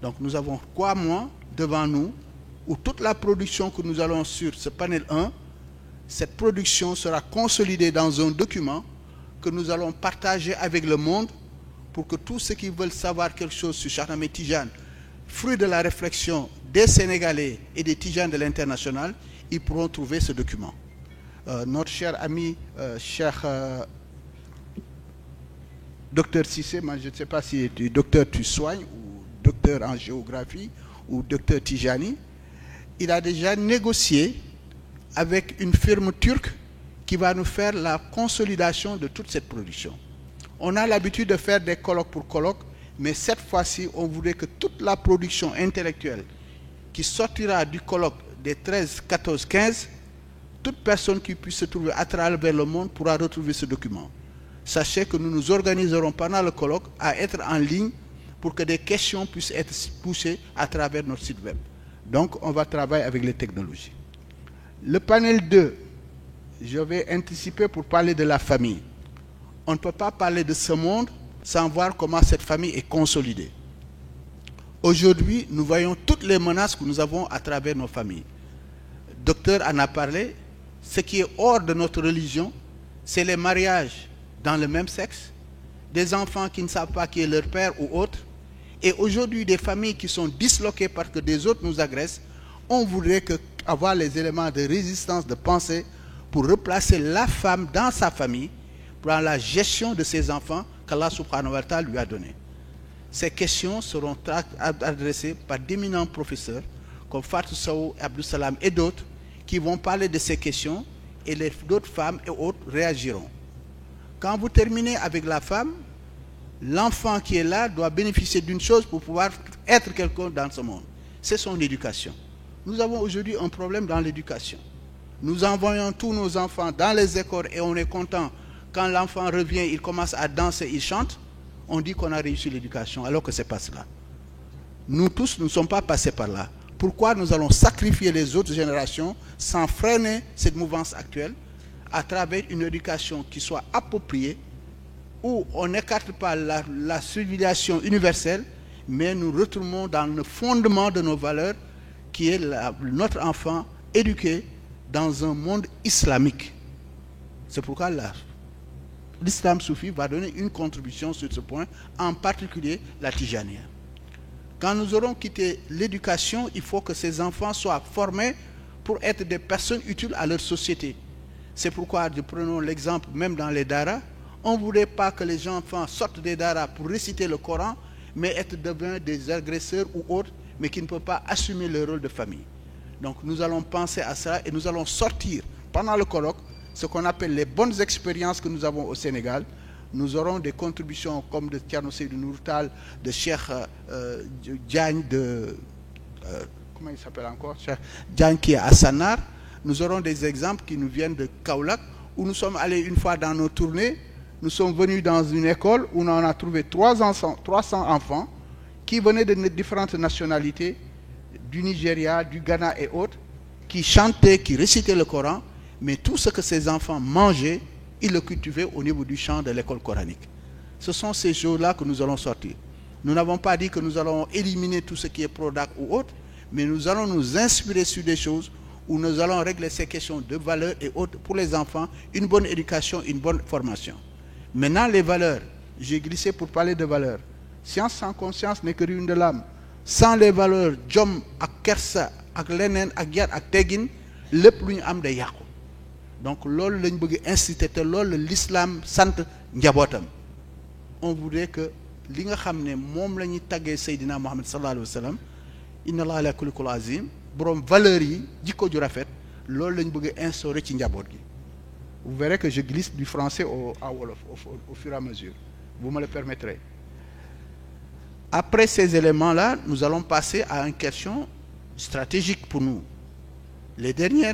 Donc, nous avons 3 mois devant nous où toute la production que nous allons sur ce panel 1, cette production sera consolidée dans un document que nous allons partager avec le monde pour que tous ceux qui veulent savoir quelque chose sur Cheikh Ahmed Tijan, fruit de la réflexion des Sénégalais et des Tijans de l'international, ils pourront trouver ce document. Notre cher ami Cheikh Docteur Cissé, moi je ne sais pas si tu docteur tu soignes ou docteur en géographie ou docteur Tijani, il a déjà négocié avec une firme turque qui va nous faire la consolidation de toute cette production. On a l'habitude de faire des colloques pour colloques, mais cette fois-ci, on voudrait que toute la production intellectuelle qui sortira du colloque des 13, 14, 15, toute personne qui puisse se trouver à travers le monde pourra retrouver ce document. Sachez que nous nous organiserons pendant le colloque à être en ligne pour que des questions puissent être poussées à travers notre site web. Donc, on va travailler avec les technologies. Le panel 2, je vais anticiper pour parler de la famille. On ne peut pas parler de ce monde sans voir comment cette famille est consolidée. Aujourd'hui, nous voyons toutes les menaces que nous avons à travers nos familles. docteur en a parlé, ce qui est hors de notre religion, c'est les mariages dans le même sexe, des enfants qui ne savent pas qui est leur père ou autre, et aujourd'hui des familles qui sont disloquées parce que des autres nous agressent. On voudrait avoir les éléments de résistance, de pensée, pour replacer la femme dans sa famille, pour la gestion de ses enfants qu'Allah subhanahu wa ta'ala lui a donnés. Ces questions seront adressées par d'éminents professeurs comme Fatou Sow, Abdou Salam et d'autres qui vont parler de ces questions, et d'autres femmes et autres réagiront. Quand vous terminez avec la femme, l'enfant qui est là doit bénéficier d'une chose pour pouvoir être quelqu'un dans ce monde. C'est son éducation. Nous avons aujourd'hui un problème dans l'éducation. Nous envoyons tous nos enfants dans les écoles et on est content. Quand l'enfant revient, il commence à danser, il chante. On dit qu'on a réussi l'éducation, alors que ce n'est pas cela. Nous tous, nous ne sommes pas passés par là. Pourquoi nous allons sacrifier les autres générations sans freiner cette mouvance actuelle à travers une éducation qui soit appropriée, où on n'écarte pas la civilisation universelle, mais nous retournons dans le fondement de nos valeurs, qui est notre enfant éduqué dans un monde islamique. C'est pourquoi l'islam soufi va donner une contribution sur ce point, en particulier la Tijaniya. Quand nous aurons quitté l'éducation, il faut que ces enfants soient formés pour être des personnes utiles à leur société. C'est pourquoi, prenons l'exemple même dans les daras, on ne voudrait pas que les enfants sortent des daras pour réciter le Coran, mais être devenus des agresseurs ou autres, mais qui ne peuvent pas assumer le rôle de famille. Donc nous allons penser à ça et nous allons sortir pendant le colloque ce qu'on appelle les bonnes expériences que nous avons au Sénégal. Nous aurons des contributions comme de Thierno Seydou Nourou Tall, de Cheikh Diagne, comment il s'appelle encore, Cheikh Diagne qui est à Sanar. Nous aurons des exemples qui nous viennent de Kaolack, où nous sommes allés une fois dans nos tournées. Nous sommes venus dans une école où on a trouvé 300 enfants qui venaient de différentes nationalités, du Nigeria, du Ghana et autres, qui chantaient, qui récitaient le Coran, mais tout ce que ces enfants mangeaient, ils le cultivaient au niveau du champ de l'école coranique. Ce sont ces choses-là que nous allons sortir. Nous n'avons pas dit que nous allons éliminer tout ce qui est Prodac ou autre, mais nous allons nous inspirer sur des choses où nous allons régler ces questions de valeurs et autres pour les enfants, une bonne éducation, une bonne formation. Maintenant, les valeurs, j'ai glissé pour parler de valeurs. Science sans conscience n'est que ruine de l'âme. Sans les valeurs, jom, ak kersa, ak lenen, ak yar, ak teggin, lepp lu ñu am day yàqu. Donc loolu lañ bëgg inciter te loolu l'islam sant njabootam. On voudrait que li nga xam ne moom la ñuy taggee Seydina Muhammad sallallahu alayhi wa sallam, inna allaha ala kulli shay'in azim, borom valeurs yi jikko ju rafet, loolu lañ bëgg instaurer ci njaboot gi. Vous verrez que je glisse du français au wolof au fur et à mesure. Vous me le permettrez. Après ces éléments-là, nous allons passer à une question stratégique pour nous. Les derniers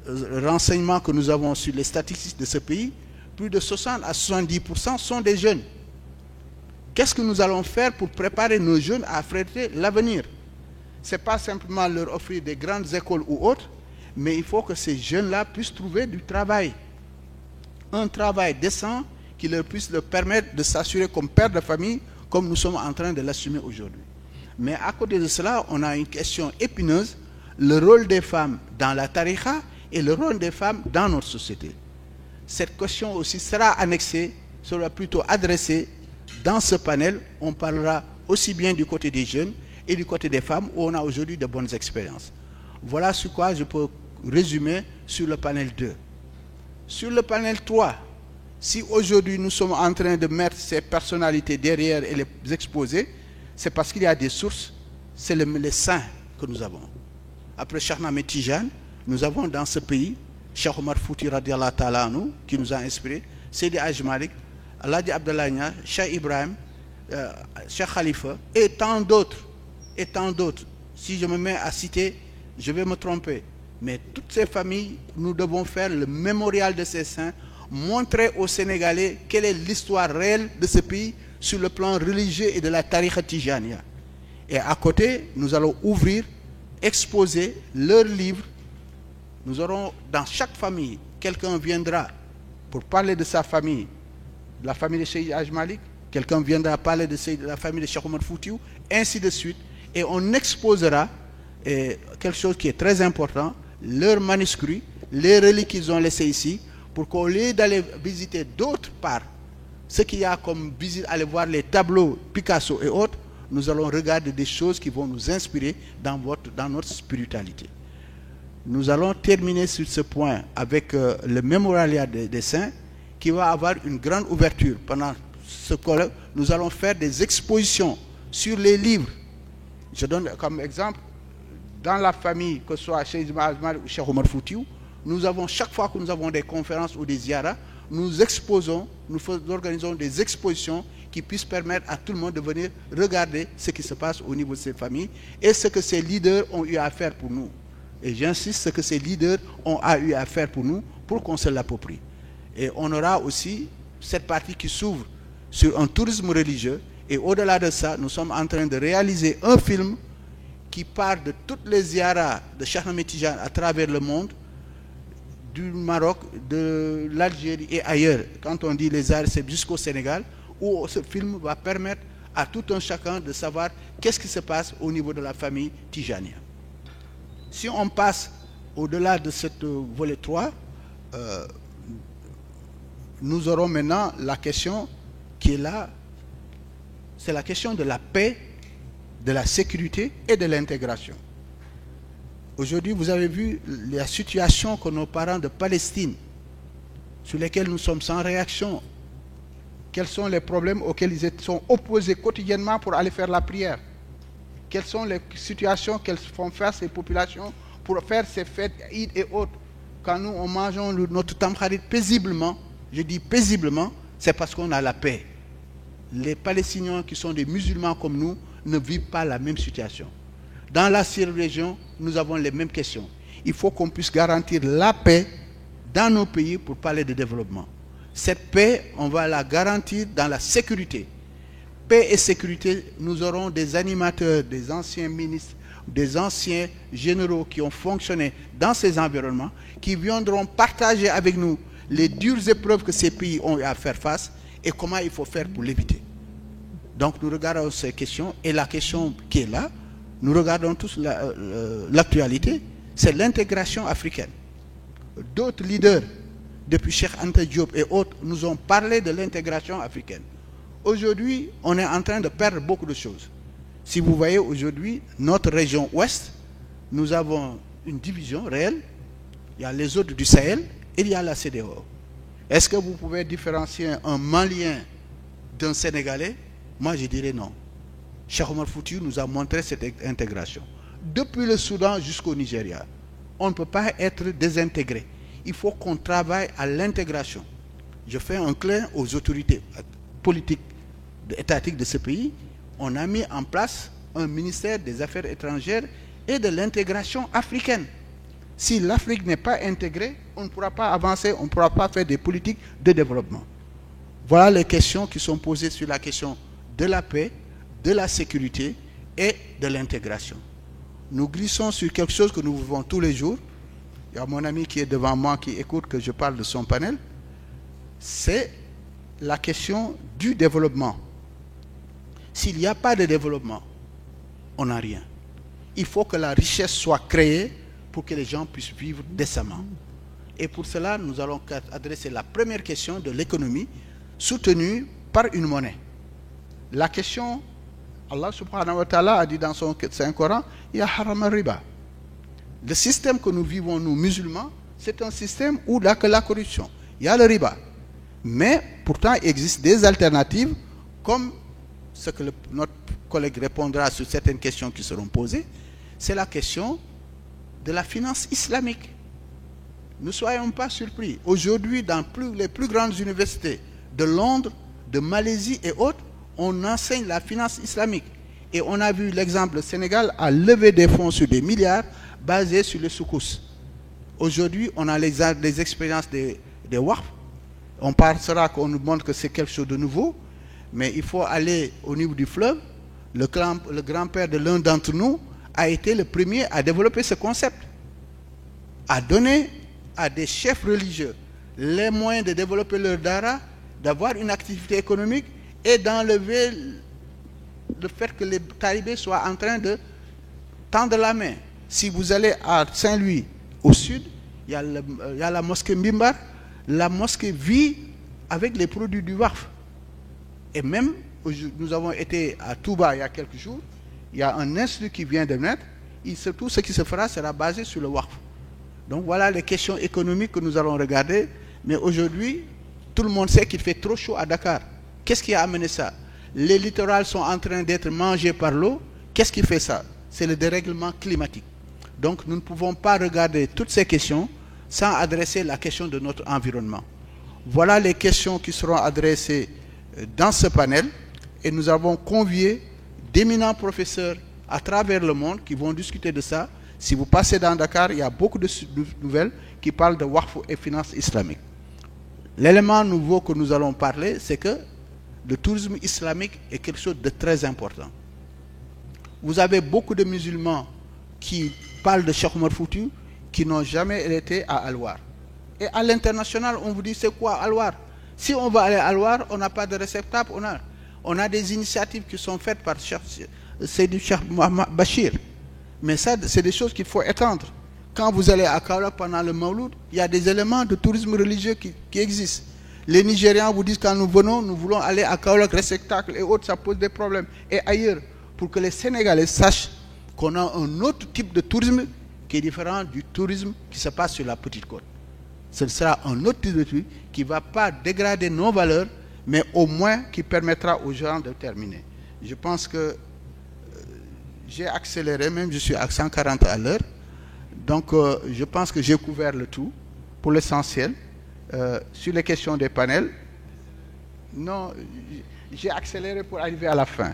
renseignements que nous avons sur les statistiques de ce pays, plus de 60 à 70% sont des jeunes. Qu'est-ce que nous allons faire pour préparer nos jeunes à affronter l'avenir? Ce n'est pas simplement leur offrir des grandes écoles ou autres, mais il faut que ces jeunes-là puissent trouver du travail. Un travail décent qui leur puisse leur permettre de s'assurer comme père de famille, comme nous sommes en train de l'assumer aujourd'hui. Mais à côté de cela, on a une question épineuse, le rôle des femmes dans la tariqa et le rôle des femmes dans notre société. Cette question aussi sera annexée, sera plutôt adressée dans ce panel. On parlera aussi bien du côté des jeunes et du côté des femmes, où on a aujourd'hui de bonnes expériences. Voilà sur quoi je peux résumer sur le panel 2. Sur le panel 3, si aujourd'hui nous sommes en train de mettre ces personnalités derrière et les exposer, c'est parce qu'il y a des sources, c'est les saints que nous avons. Après Cheikh Ahmed Tidiane, nous avons dans ce pays Cheikh Omar Fouti radiallahu ta'ala anhu, qui nous a inspiré, Seydi Hadji Malick, Alhaji Abdallah Niasse, Cheikh Ibrahim, Cheikh Khalifa, et tant d'autres. Et tant d'autres. Si je me mets à citer, je vais me tromper. Mais toutes ces familles, nous devons faire le mémorial de ces saints, montrer aux Sénégalais quelle est l'histoire réelle de ce pays sur le plan religieux et de la tariqa tijaniya. Et à côté, nous allons ouvrir, exposer leurs livres. Nous aurons dans chaque famille, quelqu'un viendra pour parler de sa famille, de la famille de Cheikh Hadji Malick, quelqu'un viendra parler de la famille de Cheikh Omar Foutiyou, ainsi de suite. Et on exposera quelque chose qui est très important, leurs manuscrits, les reliques qu'ils ont laissés ici, pour qu'au lieu d'aller visiter d'autres parts, ce qu'il y a comme visite, aller voir les tableaux Picasso et autres, nous allons regarder des choses qui vont nous inspirer dans notre spiritualité. Nous allons terminer sur ce point avec le mémorial des saints, qui va avoir une grande ouverture. Pendant ce colloque, nous allons faire des expositions sur les livres. Je donne comme exemple, dans la famille, que ce soit chez Ismaël ou chez Omar Foutiou, nous avons, chaque fois que nous avons des conférences ou des ziyaras, nous organisons des expositions qui puissent permettre à tout le monde de venir regarder ce qui se passe au niveau de ces familles et ce que ces leaders ont eu à faire pour nous. Et j'insiste, ce que ces leaders ont eu à faire pour nous, pour qu'on se l'approprie. Et on aura aussi cette partie qui s'ouvre sur un tourisme religieux. Et au-delà de ça, nous sommes en train de réaliser un film qui part de toutes les ziyaras de Cheikh Ahmed Tidiane à travers le monde, du Maroc, de l'Algérie et ailleurs. Quand on dit les ziyaras, c'est jusqu'au Sénégal, où ce film va permettre à tout un chacun de savoir qu'est-ce qui se passe au niveau de la famille Tijania. Si on passe au-delà de cette volet 3, nous aurons maintenant la question qui est là, c'est la question de la paix, de la sécurité et de l'intégration. Aujourd'hui, vous avez vu la situation que nos parents de Palestine, sur lesquels nous sommes sans réaction, quels sont les problèmes auxquels ils sont opposés quotidiennement pour aller faire la prière, quelles sont les situations qu'elles font faire ces populations pour faire ces fêtes Eid et autres. Quand nous on mangeons notre Tamkharit paisiblement, je dis paisiblement, c'est parce qu'on a la paix. Les Palestiniens qui sont des musulmans comme nous ne vivent pas la même situation. Dans la région, nous avons les mêmes questions. Il faut qu'on puisse garantir la paix dans nos pays pour parler de développement. Cette paix, on va la garantir dans la sécurité. Paix et sécurité, nous aurons des animateurs, des anciens ministres, des anciens généraux qui ont fonctionné dans ces environnements, qui viendront partager avec nous les dures épreuves que ces pays ont eu à faire face et comment il faut faire pour l'éviter. Donc nous regardons ces questions et la question qui est là, nous regardons tous l'actualité, c'est l'intégration africaine. D'autres leaders, depuis Cheikh Anta Diop et autres, nous ont parlé de l'intégration africaine. Aujourd'hui, on est en train de perdre beaucoup de choses. Si vous voyez aujourd'hui, notre région ouest, nous avons une division réelle. Il y a les autres du Sahel et il y a la CEDEAO. Est-ce que vous pouvez différencier un Malien d'un Sénégalais? Moi, je dirais non. Cheikh Omar Foutiou nous a montré cette intégration. Depuis le Soudan jusqu'au Nigeria, on ne peut pas être désintégré. Il faut qu'on travaille à l'intégration. Je fais un clin aux autorités politiques étatiques de ce pays. On a mis en place un ministère des Affaires étrangères et de l'intégration africaine. Si l'Afrique n'est pas intégrée, on ne pourra pas avancer, on ne pourra pas faire des politiques de développement. Voilà les questions qui sont posées sur la question de la paix, de la sécurité et de l'intégration. Nous glissons sur quelque chose que nous vivons tous les jours. Il y a mon ami qui est devant moi qui écoute que je parle de son panel. C'est la question du développement. S'il n'y a pas de développement, on n'a rien. Il faut que la richesse soit créée pour que les gens puissent vivre décemment. Et pour cela, nous allons adresser la première question de l'économie soutenue par une monnaie. La question, Allah subhanahu wa ta'ala a dit dans son Saint-Coran, il y a haram al-riba. Le système que nous vivons, nous musulmans, c'est un système où il n'y a que la corruption. Il y a le riba. Mais pourtant, il existe des alternatives, comme ce que notre collègue répondra sur certaines questions qui seront posées. C'est la question de la finance islamique. Ne soyons pas surpris. Aujourd'hui, dans les plus grandes universités de Londres, de Malaisie et autres, on enseigne la finance islamique. Et on a vu l'exemple, le Sénégal a levé des fonds sur des milliards basés sur le soukous. Aujourd'hui, on a les expériences des waqf. On pensera qu'on nous montre que c'est quelque chose de nouveau, mais il faut aller au niveau du fleuve. Le grand-père de l'un d'entre nous a été le premier à développer ce concept, à donner à des chefs religieux les moyens de développer leur dara, d'avoir une activité économique et d'enlever le fait que les talibés soient en train de tendre la main. Si vous allez à Saint-Louis, au sud, il y a la mosquée Mbimbar. La mosquée vit avec les produits du Waqf. Et même, nous avons été à Touba il y a quelques jours, il y a un institut qui vient de naître, et surtout ce qui se fera sera basé sur le Waqf. Donc voilà les questions économiques que nous allons regarder. Mais aujourd'hui, tout le monde sait qu'il fait trop chaud à Dakar. Qu'est-ce qui a amené ça? Les littorales sont en train d'être mangés par l'eau. Qu'est-ce qui fait ça? C'est le dérèglement climatique. Donc nous ne pouvons pas regarder toutes ces questions sans adresser la question de notre environnement. Voilà les questions qui seront adressées dans ce panel. Et nous avons convié d'éminents professeurs à travers le monde qui vont discuter de ça. Si vous passez dans Dakar, il y a beaucoup de nouvelles qui parlent de Waqf et finances islamiques. L'élément nouveau que nous allons parler, c'est que le tourisme islamique est quelque chose de très important. Vous avez beaucoup de musulmans qui parlent de Cheikh Omar Fouti qui n'ont jamais été à Al-War. Et à l'international, on vous dit c'est quoi Al-War? Si on va aller à Al-War, on n'a pas de réceptacle, on a des initiatives qui sont faites par Seydi Cheikh Mohamed Bachir. Mais ça, c'est des choses qu'il faut étendre. Quand vous allez à Kaolack pendant le Mawlud, il y a des éléments de tourisme religieux qui existent. Les Nigérians vous disent quand nous venons, nous voulons aller à Kaolack, réceptacle et autres, ça pose des problèmes. Et ailleurs, pour que les Sénégalais sachent qu'on a un autre type de tourisme qui est différent du tourisme qui se passe sur la petite côte. Ce sera un autre type de tourisme qui ne va pas dégrader nos valeurs, mais au moins qui permettra aux gens de terminer. Je pense que j'ai accéléré, même je suis à 140 à l'heure. Donc je pense que j'ai couvert le tout pour l'essentiel. Sur les questions des panels, non, j'ai accéléré pour arriver à la fin.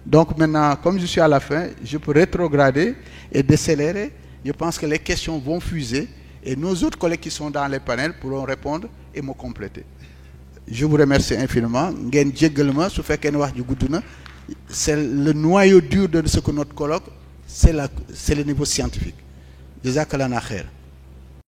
Donc maintenant, comme je suis à la fin, je peux rétrograder et décélérer. Je pense que les questions vont fuser et nos autres collègues qui sont dans les panels pourront répondre et me compléter. Je vous remercie infiniment. C'est le noyau dur de ce que notre colloque, c'est le niveau scientifique. Jazakallah khair.